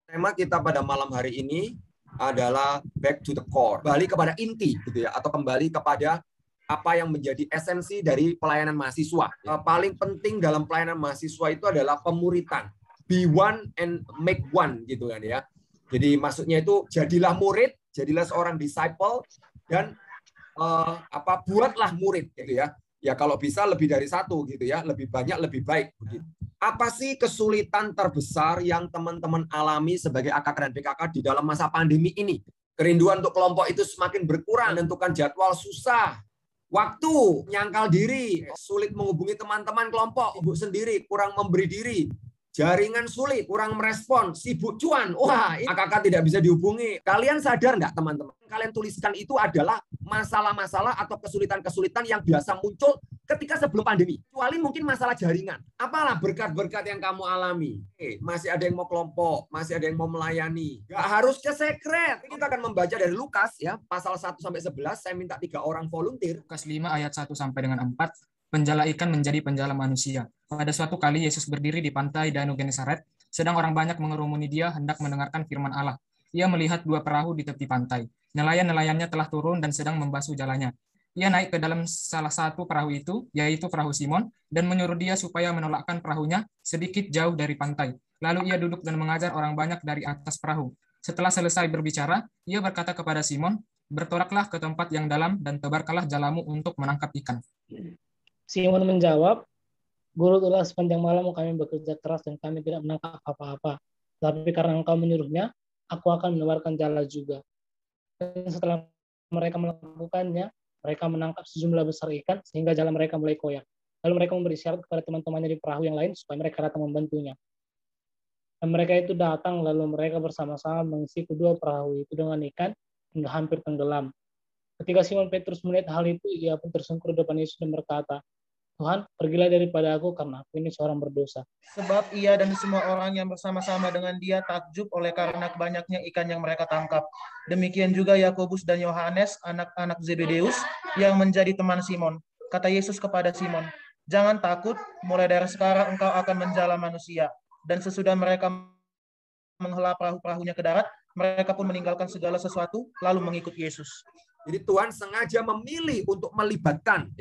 Tema kita pada malam hari ini adalah back to the core, kembali kepada inti gitu ya, atau kembali kepada apa yang menjadi esensi dari pelayanan mahasiswa. Paling penting dalam pelayanan mahasiswa itu adalah pemuritan. Be one and make one gitu kan ya. Jadi maksudnya itu jadilah murid, jadilah seorang disciple dan buatlah murid gitu ya. Ya kalau bisa lebih dari satu gitu ya, lebih banyak lebih baik begitu. Apa sih kesulitan terbesar yang teman-teman alami sebagai AKK dan PKK di dalam masa pandemi ini? Kerinduan untuk kelompok itu semakin berkurang, menentukan jadwal susah, waktu, nyangkal diri, sulit menghubungi teman-teman kelompok, sibuk sendiri, kurang memberi diri, jaringan sulit, kurang merespon, sibuk cuan. Wah, AKK tidak bisa dihubungi. Kalian sadar nggak teman-teman? Kalian tuliskan itu adalah masalah-masalah atau kesulitan-kesulitan yang biasa muncul ketika sebelum pandemi. Kecuali mungkin masalah jaringan. Apalah berkat-berkat yang kamu alami? Masih ada yang mau kelompok, masih ada yang mau melayani. Nggak harus ke sekret. Kita akan membaca dari Lukas ya, pasal 1-11. Saya minta 3 orang volunteer. Lukas 5 ayat 1 sampai dengan 4. Penjala ikan menjadi penjala manusia. Pada suatu kali Yesus berdiri di pantai Danau Genesaret, sedang orang banyak mengerumuni dia hendak mendengarkan firman Allah. Ia melihat 2 perahu di tepi pantai. Nelayan-nelayannya telah turun dan sedang membasuh jalannya. Ia naik ke dalam salah satu perahu itu, yaitu perahu Simon, dan menyuruh dia supaya menolakkan perahunya sedikit jauh dari pantai. Lalu ia duduk dan mengajar orang banyak dari atas perahu. Setelah selesai berbicara, ia berkata kepada Simon, "Bertolaklah ke tempat yang dalam dan tebarkanlah jalamu untuk menangkap ikan." Simon menjawab, "Guru, telah sepanjang malam kami bekerja keras dan kami tidak menangkap apa-apa. Tapi karena engkau menyuruhnya, aku akan menebarkan jala juga." Dan setelah mereka melakukannya, mereka menangkap sejumlah besar ikan sehingga jala mereka mulai koyak. Lalu mereka memberi syarat kepada teman-temannya di perahu yang lain supaya mereka datang membantunya. Dan mereka itu datang, lalu mereka bersama-sama mengisi kedua perahu itu dengan ikan hingga hampir tenggelam. Ketika Simon Petrus melihat hal itu, ia pun tersungkur di depan Yesus dan berkata, "Tuhan, pergilah daripada aku karena aku ini seorang berdosa." Sebab ia dan semua orang yang bersama-sama dengan dia takjub oleh karena banyaknya ikan yang mereka tangkap. Demikian juga Yakobus dan Yohanes, anak-anak Zebedeus, yang menjadi teman Simon. Kata Yesus kepada Simon, "Jangan takut, mulai dari sekarang engkau akan menjala manusia." Dan sesudah mereka menghela perahu-perahunya ke darat, mereka pun meninggalkan segala sesuatu, lalu mengikut Yesus. Jadi Tuhan sengaja memilih untuk melibatkan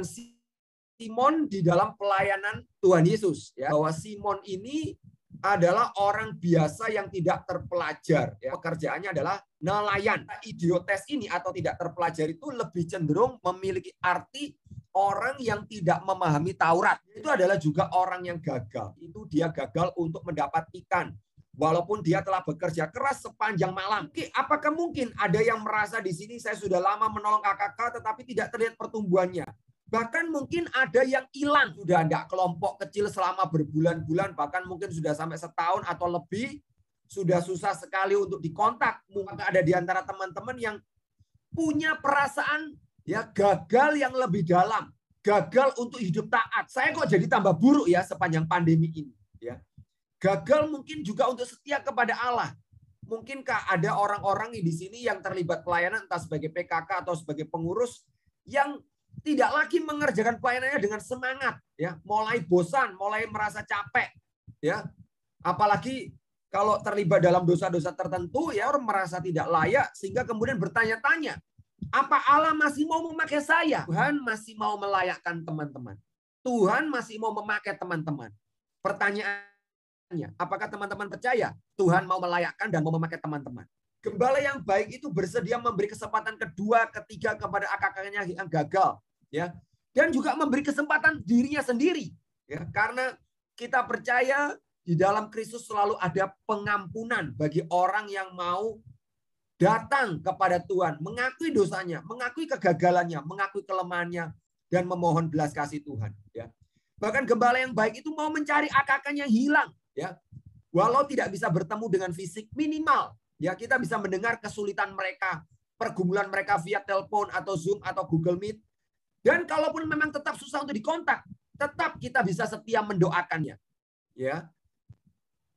Simon di dalam pelayanan Tuhan Yesus ya, bahwa Simon ini adalah orang biasa yang tidak terpelajar ya. Pekerjaannya adalah nelayan. Idiotes ini atau tidak terpelajar itu lebih cenderung memiliki arti orang yang tidak memahami Taurat. Itu adalah juga orang yang gagal. Itu dia gagal untuk mendapat ikan. Walaupun dia telah bekerja keras sepanjang malam. Apakah mungkin ada yang merasa di sini saya sudah lama menolong KKK tetapi tidak terlihat pertumbuhannya? Bahkan mungkin ada yang hilang. Sudah tidak kelompok kecil selama berbulan-bulan, bahkan mungkin sudah sampai setahun atau lebih. Sudah susah sekali untuk dikontak. Mungkin ada di antara teman-teman yang punya perasaan ya gagal yang lebih dalam. Gagal untuk hidup taat. Saya kok jadi tambah buruk ya sepanjang pandemi ini. Ya. Gagal mungkin juga untuk setia kepada Allah. Mungkinkah ada orang-orang di sini yang terlibat pelayanan entah sebagai PKK atau sebagai pengurus yang tidak lagi mengerjakan pelayanannya dengan semangat, ya, mulai bosan, mulai merasa capek, ya, apalagi kalau terlibat dalam dosa-dosa tertentu, ya orang merasa tidak layak sehingga kemudian bertanya-tanya, apa Allah masih mau memakai saya? Tuhan masih mau melayakkan teman-teman. Tuhan masih mau memakai teman-teman. Pertanyaannya, apakah teman-teman percaya Tuhan mau melayakkan dan mau memakai teman-teman? Gembala yang baik itu bersedia memberi kesempatan kedua, ketiga kepada AKK-nya yang gagal, ya, dan juga memberi kesempatan dirinya sendiri, ya, karena kita percaya di dalam Kristus selalu ada pengampunan bagi orang yang mau datang kepada Tuhan, mengakui dosanya, mengakui kegagalannya, mengakui kelemahannya, dan memohon belas kasih Tuhan, ya. Bahkan gembala yang baik itu mau mencari AKK-nya yang hilang, ya, walau tidak bisa bertemu dengan fisik, minimal ya kita bisa mendengar kesulitan mereka, pergumulan mereka via telepon atau Zoom atau Google Meet. Dan kalaupun memang tetap susah untuk dikontak, tetap kita bisa setia mendoakannya. Ya.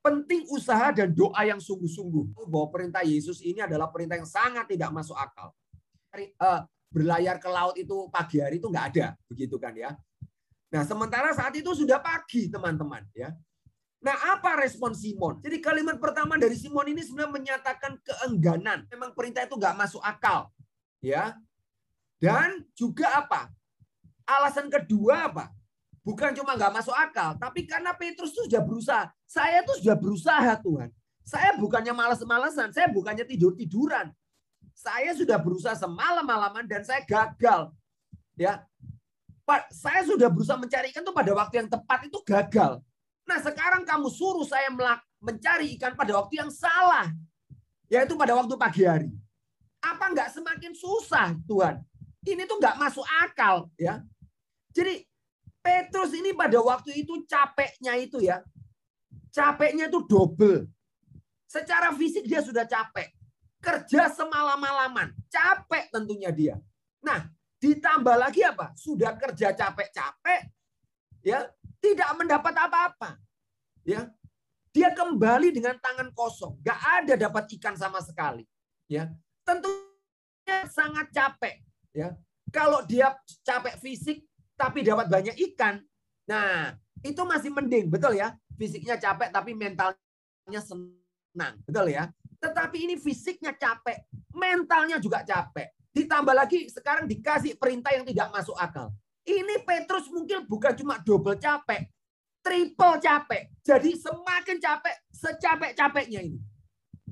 Penting usaha dan doa yang sungguh-sungguh. Bahwa perintah Yesus ini adalah perintah yang sangat tidak masuk akal. Berlayar ke laut itu pagi hari itu nggak ada, begitu kan ya. Nah, sementara saat itu sudah pagi, teman-teman, ya. Nah, apa respon Simon? Jadi kalimat pertama dari Simon ini sebenarnya menyatakan keengganan. Memang perintah itu nggak masuk akal. Ya. Dan juga apa? Alasan kedua apa? Bukan cuma nggak masuk akal, tapi karena Petrus itu sudah berusaha. Saya tuh sudah berusaha, Tuhan. Saya bukannya malas-malasan, saya bukannya tidur-tiduran. Saya sudah berusaha semalam-malaman dan saya gagal. Ya. Saya sudah berusaha mencari ikan itu pada waktu yang tepat, itu gagal. Nah, sekarang kamu suruh saya mencari ikan pada waktu yang salah. Yaitu pada waktu pagi hari. Apa nggak semakin susah, Tuhan? Ini tuh nggak masuk akal. Ya. Jadi, Petrus ini pada waktu itu capeknya itu ya. Capeknya itu double. Secara fisik dia sudah capek. Kerja semalam-malaman. Capek tentunya dia. Nah, ditambah lagi apa? Sudah kerja capek-capek. Ya. Tidak mendapat apa-apa. Ya. Dia kembali dengan tangan kosong. Gak ada dapat ikan sama sekali. Ya. Tentunya sangat capek. Ya. Kalau dia capek fisik tapi dapat banyak ikan. Nah, itu masih mending, betul ya? Fisiknya capek tapi mentalnya senang. Betul ya? Tetapi ini fisiknya capek, mentalnya juga capek. Ditambah lagi sekarang dikasih perintah yang tidak masuk akal. Ini Petrus mungkin bukan cuma double capek, triple capek. Jadi semakin capek, secapek-capeknya ini.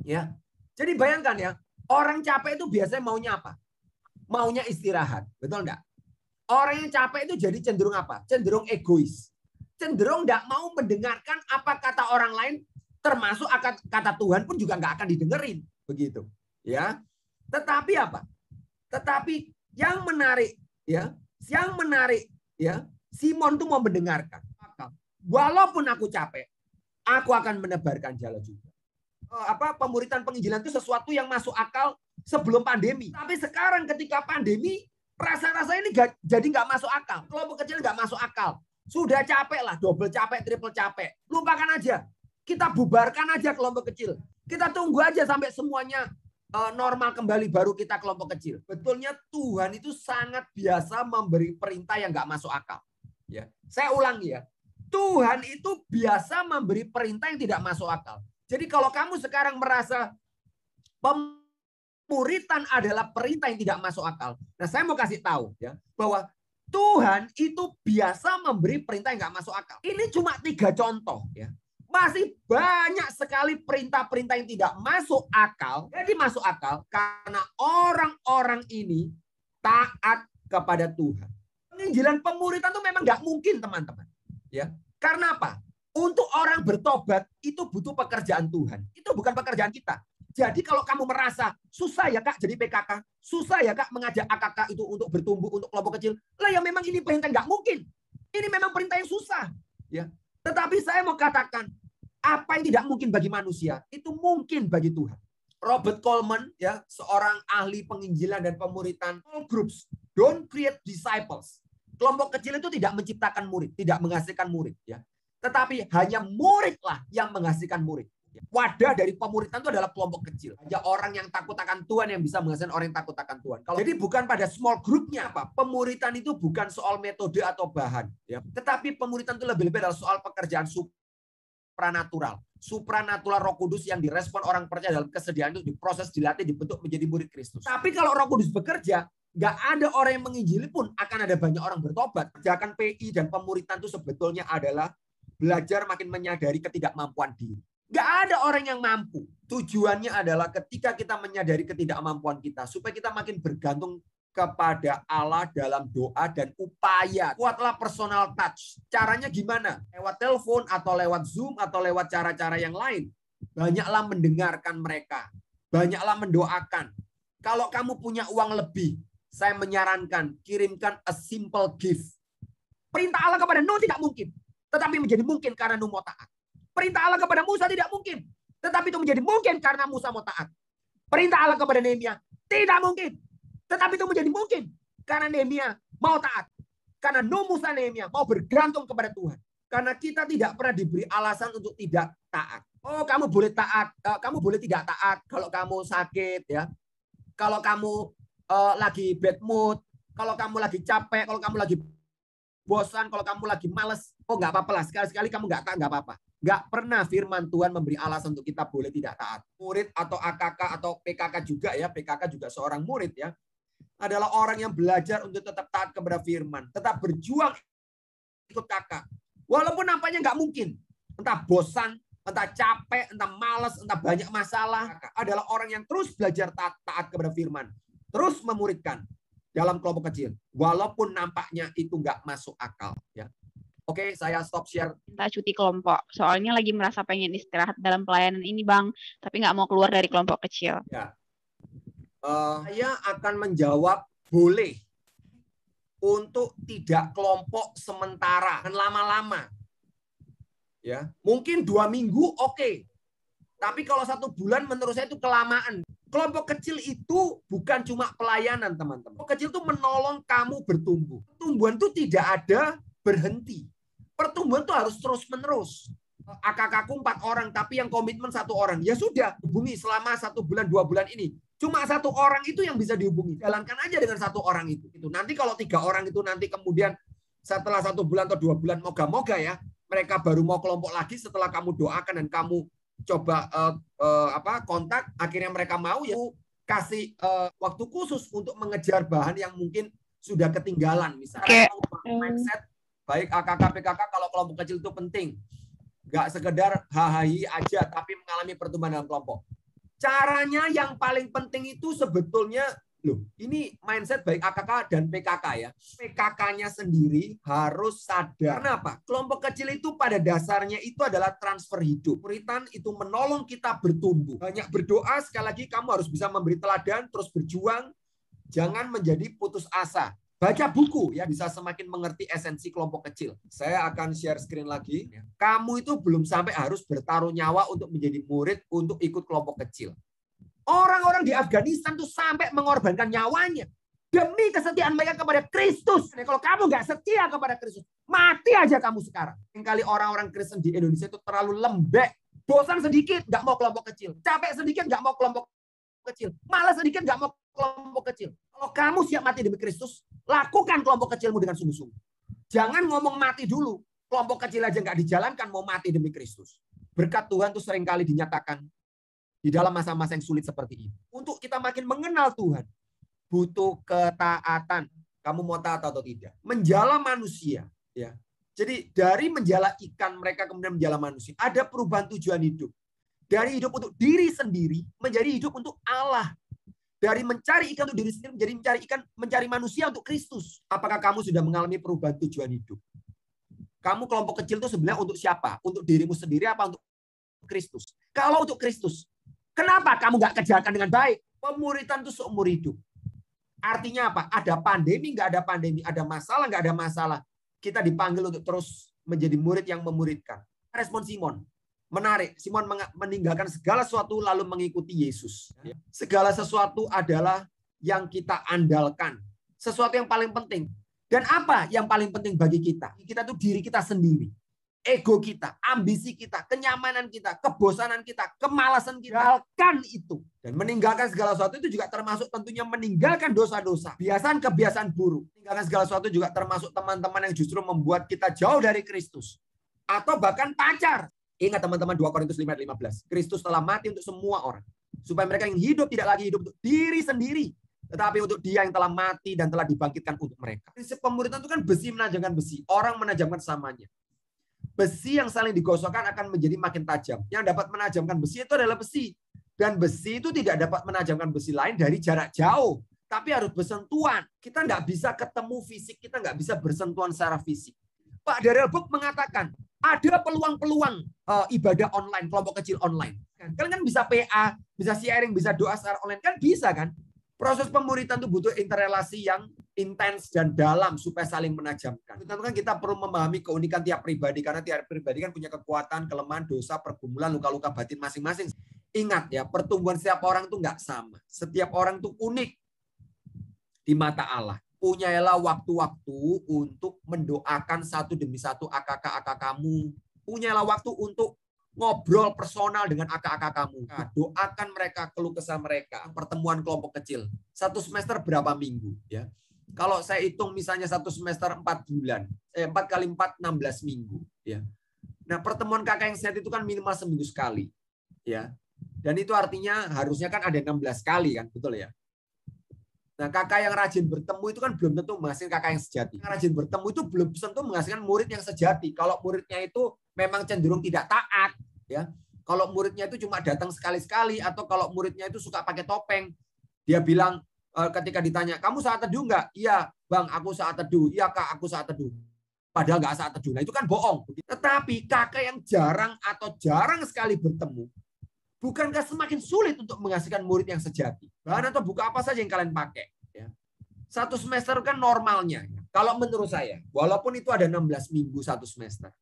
Ya. Jadi bayangkan ya, orang capek itu biasanya maunya apa? Maunya istirahat. Betul enggak? Orang yang capek itu jadi cenderung apa? Cenderung egois. Cenderung enggak mau mendengarkan apa kata orang lain, termasuk kata Tuhan pun juga enggak akan didengerin. Begitu. Ya. Tetapi apa? Tetapi yang menarik, ya, Simon tuh mau mendengarkan. Walaupun aku capek, aku akan menebarkan jala juga. Pemuritan penginjilan itu sesuatu yang masuk akal sebelum pandemi. Tapi sekarang ketika pandemi, rasa-rasa ini jadi nggak masuk akal. Kelompok kecil nggak masuk akal. Sudah capek lah, double capek, triple capek. Lupakan aja. Kita bubarkan aja kelompok kecil. Kita tunggu aja sampai semuanya normal kembali, baru kita kelompok kecil. Betulnya Tuhan itu sangat biasa memberi perintah yang nggak masuk akal. Ya, saya ulangi ya. Tuhan itu biasa memberi perintah yang tidak masuk akal. Jadi kalau kamu sekarang merasa pemuritan adalah perintah yang tidak masuk akal. Nah, saya mau kasih tahu ya bahwa Tuhan itu biasa memberi perintah yang nggak masuk akal. Ini cuma 3 contoh ya. Masih banyak sekali perintah-perintah yang tidak masuk akal. Jadi masuk akal karena orang-orang ini taat kepada Tuhan. Penginjilan pemuritan itu memang nggak mungkin, teman-teman. Ya, karena apa? Untuk orang bertobat itu butuh pekerjaan Tuhan. Itu bukan pekerjaan kita. Jadi kalau kamu merasa susah ya Kak jadi PKK, susah ya Kak mengajak AKK itu untuk bertumbuh untuk kelompok kecil, lah ya memang ini perintah nggak mungkin. Ini memang perintah yang susah. Ya. Tetapi saya mau katakan, apa yang tidak mungkin bagi manusia, itu mungkin bagi Tuhan. Robert Coleman, ya, seorang ahli penginjilan dan pemuritan, all groups don't create disciples. Kelompok kecil itu tidak menciptakan murid, tidak menghasilkan murid. Ya. Tetapi hanya muridlah yang menghasilkan murid. Wadah dari pemuritan itu adalah kelompok kecil. Hanya orang yang takut akan Tuhan yang bisa menghasilkan orang yang takut akan Tuhan. Jadi bukan pada small groupnya apa. Pemuritan itu bukan soal metode atau bahan. Ya. Tetapi pemuritan itu lebih-lebih adalah soal pekerjaan supranatural. Supranatural Roh Kudus yang direspon orang percaya dalam kesediaan itu diproses, dilatih, dibentuk menjadi murid Kristus. Tapi kalau Roh Kudus bekerja, nggak ada orang yang menginjili pun akan ada banyak orang bertobat. Kerjakan PI dan pemuritan itu sebetulnya adalah belajar makin menyadari ketidakmampuan diri. Nggak ada orang yang mampu. Tujuannya adalah ketika kita menyadari ketidakmampuan kita, supaya kita makin bergantung kepada Allah dalam doa dan upaya. Kuatlah personal touch. Caranya gimana? Lewat telepon atau lewat Zoom atau lewat cara-cara yang lain. Banyaklah mendengarkan mereka. Banyaklah mendoakan. Kalau kamu punya uang lebih, saya menyarankan kirimkan a simple gift. Perintah Allah kepada Nuh tidak mungkin. Tetapi menjadi mungkin karena Nuh mau taat. Perintah Allah kepada Musa tidak mungkin. Tetapi itu menjadi mungkin karena Musa mau taat. Perintah Allah kepada Nehemia tidak mungkin. Tetapi itu menjadi mungkin karena Nehemia mau taat. Karena Nuh, Musa, Nehemia mau bergantung kepada Tuhan. Karena kita tidak pernah diberi alasan untuk tidak taat. Oh, kamu boleh taat, kamu boleh tidak taat kalau kamu sakit, ya. Kalau kamu lagi bad mood, kalau kamu lagi capek, kalau kamu lagi bosan, kalau kamu lagi males, oh nggak apa-apa lah. Sekali-sekali kamu nggak taat, nggak apa-apa. Nggak pernah firman Tuhan memberi alasan untuk kita boleh tidak taat. Murid atau AKK atau PKK juga ya, PKK juga seorang murid ya, adalah orang yang belajar untuk tetap taat kepada firman, tetap berjuang ikut kakak. Walaupun nampaknya nggak mungkin, entah bosan, entah capek, entah malas, entah banyak masalah, adalah orang yang terus belajar taat kepada firman, terus memuridkan dalam kelompok kecil, walaupun nampaknya itu nggak masuk akal. Ya, oke, saya stop share. Minta cuti kelompok, soalnya lagi merasa pengen istirahat dalam pelayanan ini, Bang, tapi nggak mau keluar dari kelompok kecil. Ya, saya akan menjawab boleh untuk tidak kelompok sementara dan lama-lama. Ya, mungkin 2 minggu oke. Tapi kalau 1 bulan menurut saya itu kelamaan. Kelompok kecil itu bukan cuma pelayanan, teman-teman. Kelompok kecil itu menolong kamu bertumbuh. Pertumbuhan itu tidak ada berhenti. Pertumbuhan itu harus terus-menerus. AKK-ku 4 orang, tapi yang komitmen 1 orang. Ya sudah, hubungi selama 1 bulan, 2 bulan ini. Cuma 1 orang itu yang bisa dihubungi. Jalankan aja dengan 1 orang itu. Nanti kalau 3 orang itu nanti kemudian setelah 1 bulan atau 2 bulan, moga-moga ya, mereka baru mau kelompok lagi setelah kamu doakan dan kamu coba kontak, akhirnya mereka mau, ya kasih waktu khusus untuk mengejar bahan yang mungkin sudah ketinggalan. Misalnya mindset baik AKK PKK, kalau kelompok kecil itu penting. Nggak sekedar hahahi aja, tapi mengalami pertumbuhan dalam kelompok. Caranya yang paling penting itu sebetulnya, ini mindset baik AKK dan PKK ya. PKK-nya sendiri harus sadar. Kenapa? Kelompok kecil itu pada dasarnya itu adalah transfer hidup. Puritan itu menolong kita bertumbuh. Banyak berdoa, sekali lagi kamu harus bisa memberi teladan, terus berjuang. Jangan menjadi putus asa. Baca buku ya, bisa semakin mengerti esensi kelompok kecil. Saya akan share screen lagi. Kamu itu belum sampai harus bertaruh nyawa untuk menjadi murid untuk ikut kelompok kecil. Orang-orang di Afghanistan tuh sampai mengorbankan nyawanya demi kesetiaan mereka kepada Kristus. Kalau kamu nggak setia kepada Kristus, mati aja kamu sekarang. Kali orang-orang Kristen di Indonesia itu terlalu lembek. Bosan sedikit, nggak mau kelompok kecil. Capek sedikit, nggak mau kelompok kecil. Malas sedikit, nggak mau kelompok kecil. Kalau kamu siap mati demi Kristus, lakukan kelompok kecilmu dengan sungguh-sungguh. Jangan ngomong mati dulu. Kelompok kecil aja nggak dijalankan, mau mati demi Kristus. Berkat Tuhan tuh seringkali dinyatakan di dalam masa-masa yang sulit seperti ini. Untuk kita makin mengenal Tuhan, butuh ketaatan. Kamu mau taat atau tidak? Menjala manusia. Ya. Jadi dari menjala ikan, mereka kemudian menjala manusia. Ada perubahan tujuan hidup. Dari hidup untuk diri sendiri, menjadi hidup untuk Allah. Dari mencari ikan untuk diri sendiri, menjadi mencari manusia untuk Kristus. Apakah kamu sudah mengalami perubahan tujuan hidup? Kamu kelompok kecil itu sebenarnya untuk siapa? Untuk dirimu sendiri apa untuk Kristus? Kalau untuk Kristus, kenapa kamu nggak kerjakan dengan baik? Pemuritan itu seumur hidup. Artinya apa? Ada pandemi, nggak ada pandemi. Ada masalah, nggak ada masalah. Kita dipanggil untuk terus menjadi murid yang memuridkan. Respon Simon. Menarik, Simon meninggalkan segala sesuatu lalu mengikuti Yesus. Segala sesuatu adalah yang kita andalkan. Sesuatu yang paling penting. Dan apa yang paling penting bagi kita? Kita itu diri kita sendiri. Ego kita, ambisi kita, kenyamanan kita, kebosanan kita, kemalasan kita. Tinggalkan itu. Dan meninggalkan segala sesuatu itu juga termasuk tentunya meninggalkan dosa-dosa. Kebiasaan buruk. Meninggalkan segala sesuatu juga termasuk teman-teman yang justru membuat kita jauh dari Kristus. Atau bahkan pacar. Ingat teman-teman 2 Korintus 5:15. Kristus telah mati untuk semua orang. Supaya mereka yang hidup tidak lagi hidup untuk diri sendiri. Tetapi untuk dia yang telah mati dan telah dibangkitkan untuk mereka. Prinsip pemuritan itu kan besi menajamkan besi. Orang menajamkan samanya. Besi yang saling digosokkan akan menjadi makin tajam. Yang dapat menajamkan besi itu adalah besi. Dan besi itu tidak dapat menajamkan besi lain dari jarak jauh. Tapi harus bersentuhan. Kita nggak bisa ketemu fisik. Kita nggak bisa bersentuhan secara fisik. Pak Daryl Book mengatakan, ada peluang-peluang ibadah online, kelompok kecil online. Kalian kan bisa PA, bisa sharing, bisa doa secara online. Kan bisa kan? Proses pemuritan itu butuh interrelasi yang intens dan dalam supaya saling menajamkan. Tentu kan kita perlu memahami keunikan tiap pribadi. Karena tiap pribadi kan punya kekuatan, kelemahan, dosa, pergumulan, luka-luka batin masing-masing. Ingat ya, pertumbuhan setiap orang itu nggak sama. Setiap orang itu unik di mata Allah. Punyailah waktu-waktu untuk mendoakan satu demi satu AKK kamu. Punyailah waktu untuk ngobrol personal dengan AKK kamu. Doakan mereka, keluh kesah mereka. Pertemuan kelompok kecil. 1 semester berapa minggu? Ya. Kalau saya hitung misalnya 1 semester 4 bulan. 4 kali 4, 16 minggu. Ya. Nah, pertemuan kakak yang sehat itu kan minimal seminggu sekali. Ya. Dan itu artinya harusnya kan ada 16 kali kan, betul ya? Nah, kakak yang rajin bertemu itu kan belum tentu menghasilkan kakak yang sejati. Yang rajin bertemu itu belum tentu menghasilkan murid yang sejati. Kalau muridnya itu memang cenderung tidak taat, ya. Kalau muridnya itu cuma datang sekali-sekali, atau kalau muridnya itu suka pakai topeng, dia bilang ketika ditanya, kamu saat teduh nggak? Iya, Bang, aku saat teduh. Iya, Kak, aku saat teduh. Padahal nggak saat teduh. Nah, itu kan bohong. Tetapi kakak yang jarang atau jarang sekali bertemu, bukankah semakin sulit untuk menghasilkan murid yang sejati? Bahan atau buku apa saja yang kalian pakai? Ya. 1 semester kan normalnya. Kalau menurut saya, walaupun itu ada 16 minggu 1 semester.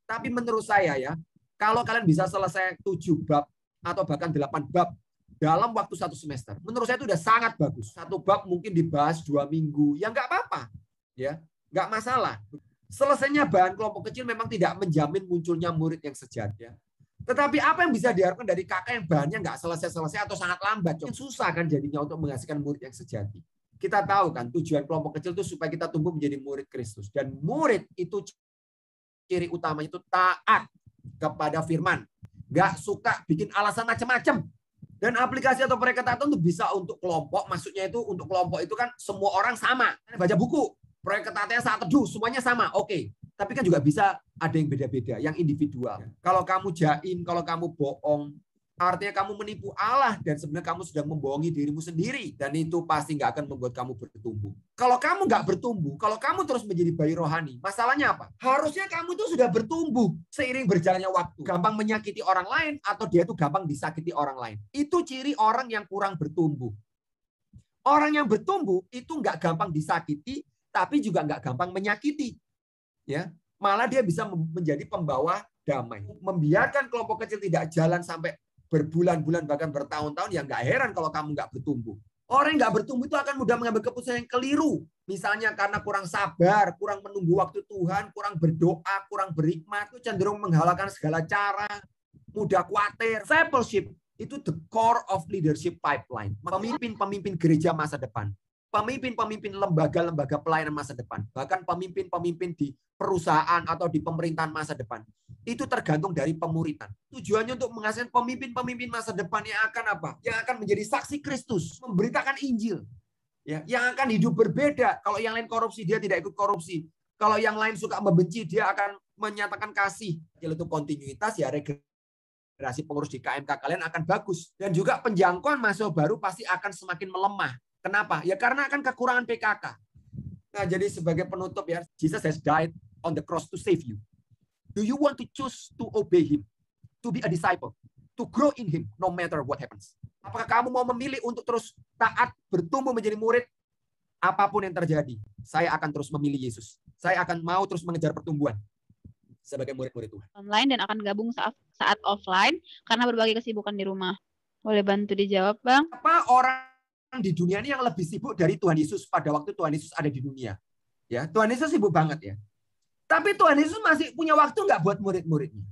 Tapi menurut saya ya, kalau kalian bisa selesai 7 bab atau bahkan 8 bab dalam waktu 1 semester, menurut saya itu udah sangat bagus. 1 bab mungkin dibahas 2 minggu, ya nggak apa-apa. Ya, nggak masalah. Selesainya bahan kelompok kecil memang tidak menjamin munculnya murid yang sejati. Ya. Tetapi apa yang bisa diharapkan dari kakak yang bahannya nggak selesai-selesai atau sangat lambat? Susah kan jadinya untuk menghasilkan murid yang sejati. Kita tahu kan tujuan kelompok kecil itu supaya kita tumbuh menjadi murid Kristus. Dan murid itu ciri utamanya itu taat kepada firman. Nggak suka bikin alasan macam-macam. Dan aplikasi atau perkataatan itu bisa untuk kelompok. Maksudnya itu untuk kelompok itu kan semua orang sama. Baca buku, perkataannya saat teduh, semuanya sama. Oke. Tapi kan juga bisa ada yang beda-beda, yang individual. Kalau kamu jaim, kalau kamu bohong, artinya kamu menipu Allah dan sebenarnya kamu sudah membohongi dirimu sendiri. Dan itu pasti nggak akan membuat kamu bertumbuh. Kalau kamu nggak bertumbuh, kalau kamu terus menjadi bayi rohani, masalahnya apa? Harusnya kamu itu sudah bertumbuh seiring berjalannya waktu. Gampang menyakiti orang lain atau dia itu gampang disakiti orang lain. Itu ciri orang yang kurang bertumbuh. Orang yang bertumbuh itu nggak gampang disakiti, tapi juga nggak gampang menyakiti. Ya, malah dia bisa menjadi pembawa damai. Membiarkan kelompok kecil tidak jalan sampai berbulan-bulan bahkan bertahun-tahun, ya nggak heran kalau kamu nggak bertumbuh. Orang yang nggak bertumbuh itu akan mudah mengambil keputusan yang keliru. Misalnya karena kurang sabar, kurang menunggu waktu Tuhan, kurang berdoa, kurang berhikmat, itu cenderung menghalalkan segala cara, mudah khawatir. Discipleship itu the core of leadership pipeline. Pemimpin-pemimpin gereja masa depan. Pemimpin-pemimpin lembaga-lembaga pelayanan masa depan, bahkan pemimpin-pemimpin di perusahaan atau di pemerintahan masa depan, itu tergantung dari pemuritan. Tujuannya untuk menghasilkan pemimpin-pemimpin masa depan yang akan apa? Yang akan menjadi saksi Kristus, memberitakan Injil, ya, yang akan hidup berbeda. Kalau yang lain korupsi, dia tidak ikut korupsi. Kalau yang lain suka membenci, dia akan menyatakan kasih. Itu kontinuitas, ya regenerasi pengurus di KMK kalian akan bagus. Dan juga penjangkauan mahasiswa baru pasti akan semakin melemah. Kenapa? Ya karena akan kekurangan PKK. Nah, jadi sebagai penutup ya, Jesus has died on the cross to save you. Do you want to choose to obey him? To be a disciple? To grow in him no matter what happens? Apakah kamu mau memilih untuk terus taat, bertumbuh menjadi murid? Apapun yang terjadi, saya akan terus memilih Yesus. Saya akan mau terus mengejar pertumbuhan sebagai murid-murid Tuhan. Online dan akan gabung saat offline karena berbagai kesibukan di rumah. Boleh bantu dijawab, Bang? Apa orang di dunia ini yang lebih sibuk dari Tuhan Yesus pada waktu Tuhan Yesus ada di dunia? Ya, Tuhan Yesus sibuk banget ya. Tapi Tuhan Yesus masih punya waktu nggak buat murid-muridnya?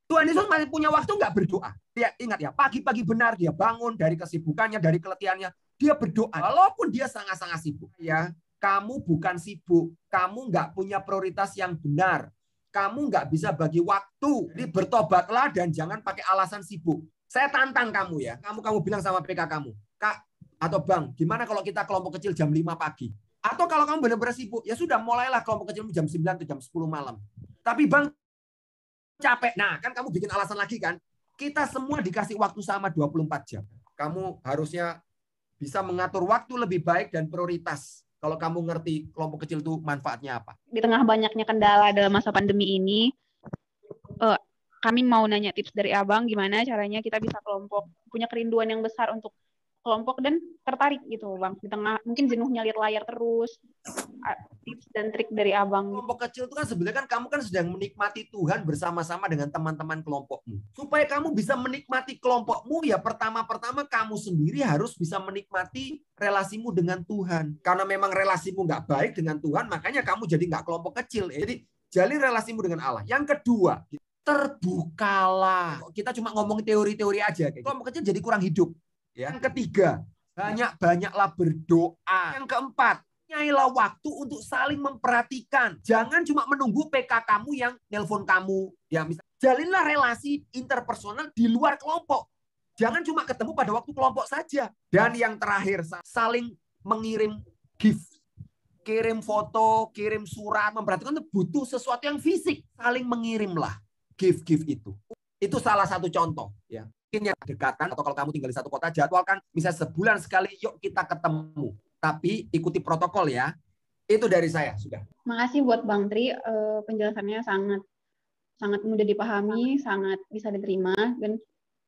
Tuhan Yesus masih punya waktu nggak berdoa? Dia ingat ya, pagi-pagi benar dia bangun dari kesibukannya, dari keletihannya, dia berdoa. Walaupun dia sangat-sangat sibuk. Ya, kamu bukan sibuk, kamu nggak punya prioritas yang benar. Kamu nggak bisa bagi waktu. Jadi bertobatlah dan jangan pakai alasan sibuk. Saya tantang kamu ya. Kamu bilang sama PK kamu, Kak, atau Bang, gimana kalau kita kelompok kecil jam 5 pagi? Atau kalau kamu benar-benar sibuk, ya sudah mulailah kelompok kecil jam 9 atau jam 10 malam. Tapi Bang, capek. Nah, kan kamu bikin alasan lagi kan? Kita semua dikasih waktu sama 24 jam. Kamu harusnya bisa mengatur waktu lebih baik dan prioritas. Kalau kamu ngerti kelompok kecil itu manfaatnya apa. Di tengah banyaknya kendala dalam masa pandemi ini, kami mau nanya tips dari Abang, gimana caranya kita bisa kelompok, punya kerinduan yang besar untuk kelompok dan tertarik gitu, Bang. Di tengah mungkin jenuhnya lihat layar terus. Tips dan trik dari Abang. Kelompok kecil itu kan sebenarnya kan kamu kan sedang menikmati Tuhan bersama-sama dengan teman-teman kelompokmu. Supaya kamu bisa menikmati kelompokmu, ya pertama-pertama kamu sendiri harus bisa menikmati relasimu dengan Tuhan. Karena memang relasimu nggak baik dengan Tuhan, makanya kamu jadi nggak kelompok kecil. Jadi jalin relasimu dengan Allah. Yang kedua, terbukalah. Kita cuma ngomong teori-teori aja. Kelompok kecil jadi kurang hidup. Yang ketiga, banyak-banyaklah berdoa. Yang keempat, Punyailah waktu untuk saling memperhatikan. Jangan cuma menunggu PK kamu yang nelpon kamu. Ya, jalinlah relasi interpersonal di luar kelompok. Jangan cuma ketemu pada waktu kelompok saja. Dan yang terakhir, saling mengirim gift. Kirim foto, kirim surat, memperhatikan itu butuh sesuatu yang fisik. Saling mengirimlah gift-gift itu. Itu salah satu contoh. Ya. Mungkin yang dekatan, atau kalau kamu tinggal di satu kota, jadwalkan misalnya sebulan sekali, yuk kita ketemu. Tapi ikuti protokol ya. Itu dari saya, sudah. Makasih buat Bang Tri, penjelasannya sangat mudah dipahami, sangat bisa diterima, dan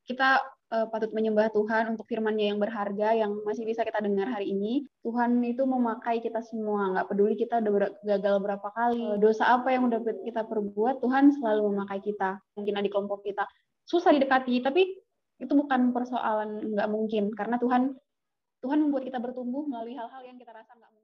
kita patut menyembah Tuhan untuk firman-Nya yang berharga yang masih bisa kita dengar hari ini. Tuhan itu memakai kita semua, nggak peduli kita udah gagal berapa kali, dosa apa yang udah kita perbuat, Tuhan selalu memakai kita. Mungkin di kelompok kita susah didekati, tapi itu bukan persoalan nggak mungkin, karena Tuhan membuat kita bertumbuh melalui hal-hal yang kita rasa nggak mungkin.